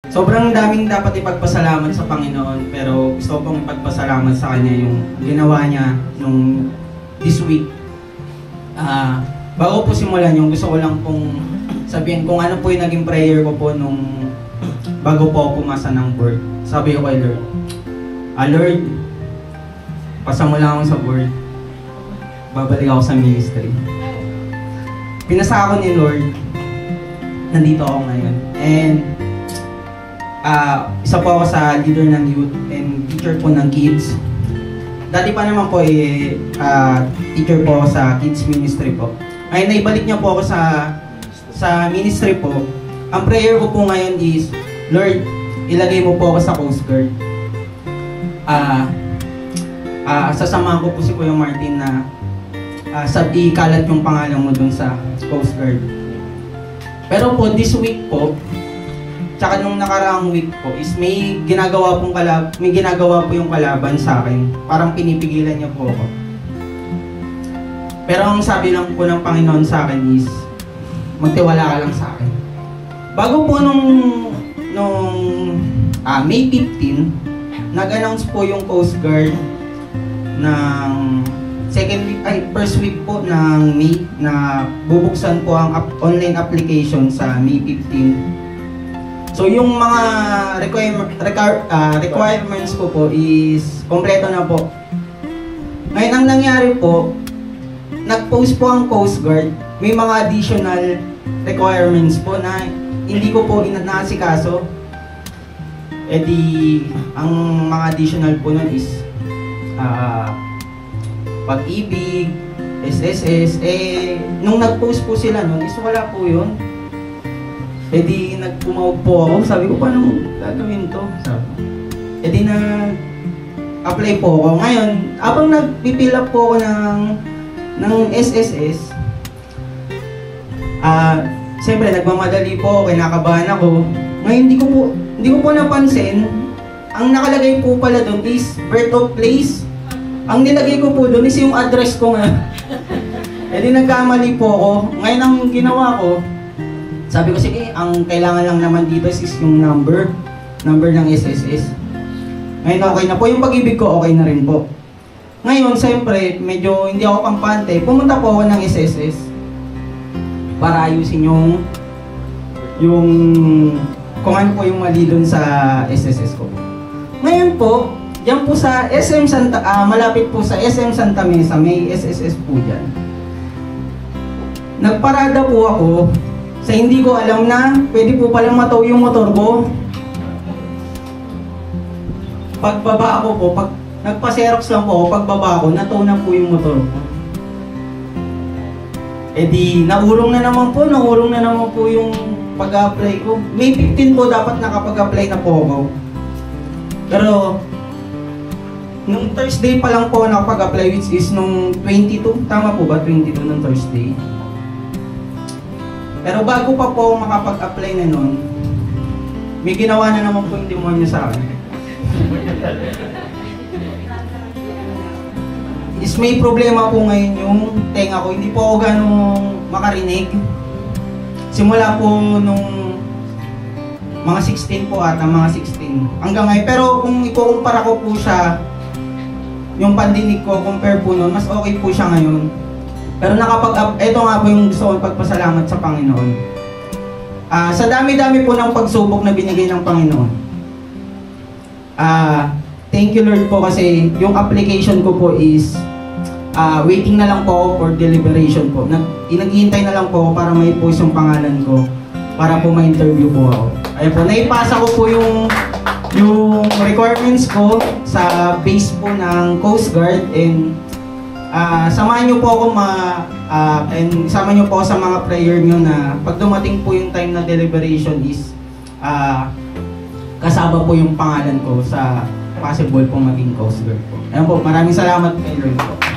Sobrang daming dapat ipagpasalamat sa Panginoon, pero gusto ko pong ipagpasalamat sa Kanya yung ginawa niya nung this week. Bago po simulan yung gusto ko lang pong sabihin kung ano po yung naging prayer ko po nung bago po ako pumasa ng board. Sabi ko kay Lord, Lord, pasa mo lang ako sa board. Babalik ako sa ministry. Pinasa ako ni Lord. Nandito ako ngayon. And isa po ako sa leader ng youth and teacher po ng kids. Dati pa naman po teacher po ako sa kids ministry po. Ay naibalik niya po ako sa ministry po. Ang prayer ko po ngayon is, Lord, ilagay mo po ako sa Coast Guard. Sasamahan ko po si Kuya Martin na ikalat yung pangalan mo dun sa Coast Guard. Pero po, this week po, tsaka nung nakaraang week po, is may ginagawa po yung kalaban sa akin. Parang pinipigilan niya po ako. Pero ang sabi lang po ng Panginoon sa akin is, magtiwala ka lang sa akin. Bago po nung May 15, nag-announce po yung Coast Guard ng first week po ng May na bubuksan po ang online application sa May 15. So yung mga requirements ko po is kompleto na po. Ngayon ang nangyari po, nag-post po ang Coast Guard. May mga additional requirements po na hindi ko po inaasikaso. Ang mga additional po nun is Pag-ibig, SSS, nung nag-post po sila nun, is wala po yun. Nagpumawag po ako, sabi ko, paano gagawin to? Nag-apply po ako. Ngayon, habang nag-fill up po ako ng SSS, siyempre, nagmamadali po ako, kinakabahan ako. Ngayon, hindi ko po napansin, ang nakalagay po pala doon is birth of place. Ang nilagay ko po doon is yung address ko nga. Nagkamali po ako. Ngayon ang ginawa ko, sabi ko, sige, ang kailangan lang naman dito is yung number ng SSS. Ngayon okay na po. Yung Pag-ibig ko, okay na rin po. Ngayon, siyempre, medyo hindi ako kampante. Pumunta po ako ng SSS para ayusin yung kung ano po yung mali doon sa SSS ko. Ngayon po, diyan po sa SM malapit po sa SM Santa Mesa, may SSS po dyan. Nagparada po ako sa hindi ko alam na pwede po palang mataw yung motor ko. Pagbaba ko po, nagpa-xerox lang po ako, pagbaba ko, nataw na po yung motor ko. Naurong na naman po yung pag-apply ko. May 15 po dapat nakapag-apply na po ako. Pero nung Thursday pa lang po nakapag-apply, which is nung 22, tama po ba? 22 nung Thursday. Pero bago pa po makapag-apply na nun, may ginawa na naman po yung demonyo sa akin. May problema po ngayon yung tenga ko. Hindi po ako ganong makarinig. Simula po nung mga 16 po ata, mga 16. Hanggang ngayon. Pero kung ikukumpara ko po siya, yung pandinig ko, compare po nun, mas okay po siya ngayon. Pero ito nga po yung gusto kong pagpasalamat sa Panginoon. Sa dami-dami po ng pagsubok na binigay ng Panginoon. Thank you Lord po kasi yung application ko po is waiting na lang po ako for deliberation po. Naghihintay na lang po ako para may post yung pangalan ko para po ma-interview po ako. Ayun po, naipasa ko po yung requirements ko sa base po ng Coast Guard and samahan niyo po ako sama niyo po ako sa mga prayer niyo na pag dumating po yung time na deliberation is kasama po yung pangalan ko sa possible po maging Coast Guard po. Ayun po, maraming salamat kay Lord po.